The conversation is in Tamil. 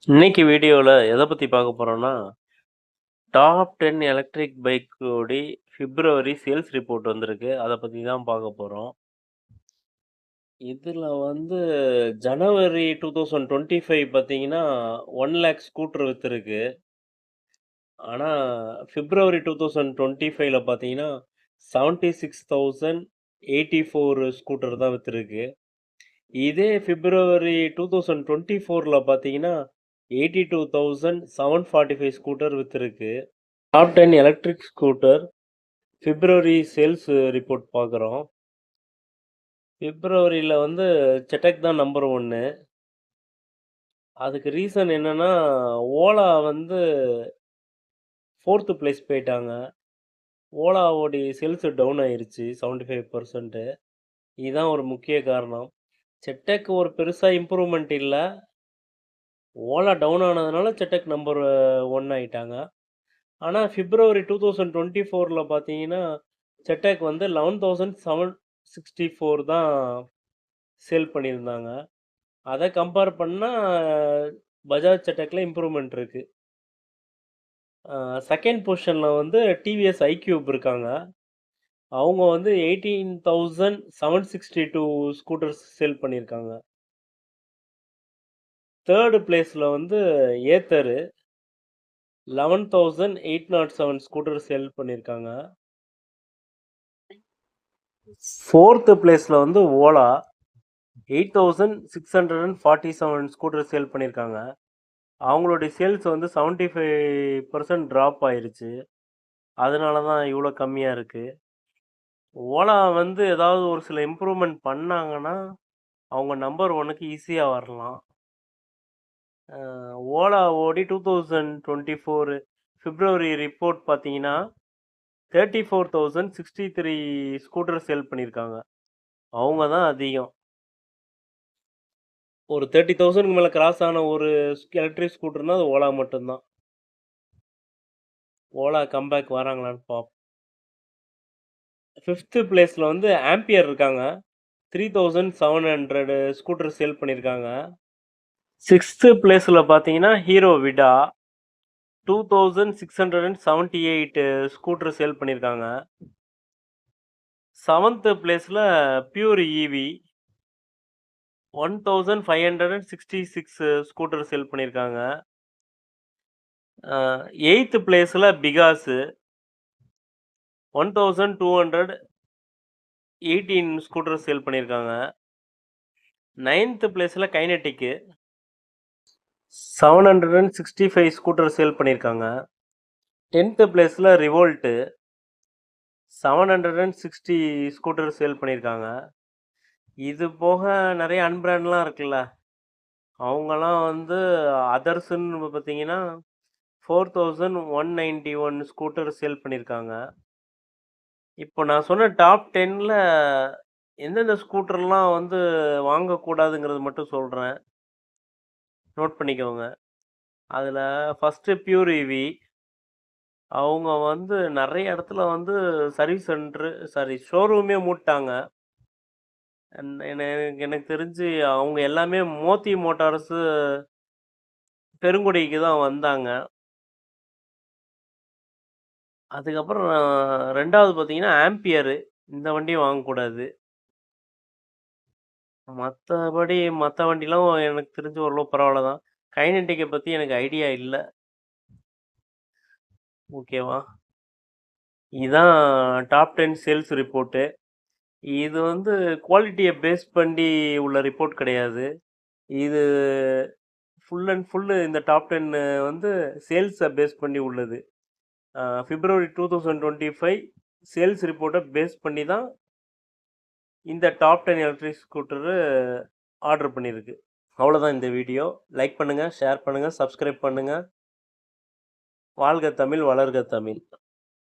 இன்னைக்கு வீடியோல எத பத்தி பார்க்க போறோம்னா, டாப் 10 எலக்ட்ரிக் பைக்கோட பிப்ரவரி சேல்ஸ் ரிப்போர்ட் வந்திருக்கு. அத பத்தி தான் பார்க்க போறோம். இதுல வந்து ஜனவரி 2025 பார்த்தீங்கன்னா, 1,00,000 ஸ்கூட்டர் வித்திருக்கு. ஆனா, பிப்ரவரி 2025ல பார்த்தீங்கன்னா, 76,084 ஸ்கூட்டர் தான் வித்திருக்கு. இதே பிப்ரவரி 2024ல பார்த்தீங்கன்னா, 82,745 ஸ்கூட்டர் வித்திருக்கு. டாப் 10 எலக்ட்ரிக் ஸ்கூட்டர் பிப்ரவரி சேல்ஸ் ரிப்போர்ட் பார்க்குறோம். பிப்ரவரியில வந்து செடக் தான் நம்பர் 1. அதுக்கு ரீசன் என்னன்னா, ஓலா வந்து 4த் பிளேஸ் போயிட்டாங்க. ஓலாவோடைய சேல்ஸ் டவுன் ஆயிருச்சு 75%. இதுதான் ஒரு முக்கிய காரணம். செடக் ஒரு பெருசா இம்ப்ரூவ்மென்ட் இல்ல. ஓலா டவுன் ஆனதுனால செடக் நம்பர் 1 ஆயிட்டாங்க. ஆனா பிப்ரவரி 2024ல பார்த்தீங்கன்னா, செடக் வந்து 11,764 தான் சேல் பண்ணியிருந்தாங்க. அத கம்பேர் பண்ணா பஜாஜ் செடக்ல இம்ப்ரூவ்மென்ட் இருக்கு. 2ண்ட் பொசிஷன்ல வந்து டிவிஎஸ் ஐக்யூப் இருக்காங்க. அவங்க வந்து 18,762 ஸ்கூட்டர்ஸ் சேல் பண்ணியிருக்காங்க. 3rd பிளேஸ்ல வந்து ஏத்தர் 11,807 ஸ்கூட்டர் சேல் பண்ணியிருக்காங்க. 4th பிளேஸ்ல வந்து ஓலா 8,647 ஸ்கூட்டர் சேல் பண்ணியிருக்காங்க. அவங்களுடைய சேல்ஸ் வந்து 75% ட்ராப் ஆயிருச்சு. அதனால தான் இவ்ளோ கம்மியா இருக்கு. ஓலா வந்து ஏதாவது ஒரு சில இம்ப்ரூவ்மென்ட் பண்ணாங்கன்னா, அவங்க நம்பர் 1க்கு ஈஸியா வரலாம். ஓலா ஓடி 2024 பிப்ரவரி ரிப்போர்ட் பார்த்தீங்கன்னா, 34,063 ஸ்கூட்டர் சேல் பண்ணியிருக்காங்க. அவங்க தான் அதிகம். ஒரு 30,000க்கு மேல கிராஸ் ஆன ஒரு எலக்ட்ரிக் ஸ்கூட்டர்னா அது ஓலா மட்டும் தான். ஓலா கம்பேக் வராங்களான்னு 5த் பிளேஸ்ல வந்து ஆம்பியர் இருக்காங்க. 3,700 ஸ்கூட்டர் சேல் பண்ணியிருக்காங்க. 6த் பிளேஸ்ல பார்த்தீங்கன்னா, ஹீரோ விடா 2,678 ஸ்கூட்டர் சேல் பண்ணியிருக்காங்க. 7த் பிளேஸ்ல பியூர் ஈவி 1,566 ஸ்கூட்டர் சேல் பண்ணியிருக்காங்க. 8த் பிளேஸ்ல பிகாஸ் 1,218 ஸ்கூட்டர் சேல் பண்ணியிருக்காங்க. 9த் பிளேஸ்ல கைனெடிக் 765 ஸ்கூட்டர் சேல் பண்ணியிருக்காங்க. 10th பிளேஸ்ல ரிவோல்ட் 760 ஸ்கூட்டர் சேல் பண்ணியிருக்காங்க. இது போக நெறைய அன்பிராண்ட்லாம் இருக்குல்ல. அவங்கலாம் வந்து அதர்ஸ்ன்னு பார்த்தீங்கன்னா, 4,191 ஸ்கூட்டர் சேல் பண்ணியிருக்காங்க. இப்போ நான் சொன்ன டாப் 10ல எந்தெந்த ஸ்கூட்டர்லாம் வந்து வாங்கக்கூடாதுங்கிறது மட்டும் சொல்றேன். நோட் பண்ணிக்கோங்க. அதுல ஃபர்ஸ்ட்டு பியூர் ஈவி. அவங்க வந்து நெறைய இடத்துல வந்து சர்வீஸ் சென்டர் ஷோரூமே மூடிட்டாங்க. எனக்கு தெரிஞ்சு அவங்க எல்லாமே மோத்தி மோட்டார்ஸு பெருங்குடிக்கு தான் வந்தாங்க. அதுக்கப்புறம் 2வது பார்த்தீங்கன்னா, ஆம்பியர். இந்த வண்டியும் வாங்கக்கூடாது. மத்தபடி மத்த வண்டிலாம் எனக்கு தெரிஞ்சு ஓரளவு பரவால்ல தான். கைனெடிக்க பத்தி எனக்கு ஐடியா இல்ல. ஓகேவா? இதான் டாப் 10 சேல்ஸ் ரிப்போர்ட்டு. இது வந்து குவாலிட்டிய பேஸ் பண்ணி உள்ள ரிப்போர்ட் கிடையாது. இது ஃபுல் அண்ட் ஃபுல்லு இந்த டாப் 10 வந்து சேல்ஸ பேஸ் பண்ணி உள்ளது. பிப்ரவரி 2025 சேல்ஸ் ரிப்போர்ட்ட பேஸ் பண்ணி தான் இந்த டாப் 10 எலக்ட்ரிக் ஸ்கூட்டரு ஆர்டர் பண்ணியிருக்கு. அவ்வளோதான் இந்த வீடியோ. லைக் பண்ணுங்க, ஷேர் பண்ணுங்க, சப்ஸ்கிரைப் பண்ணுங்க. வாழ்க தமிழ், வளர்க தமிழ்.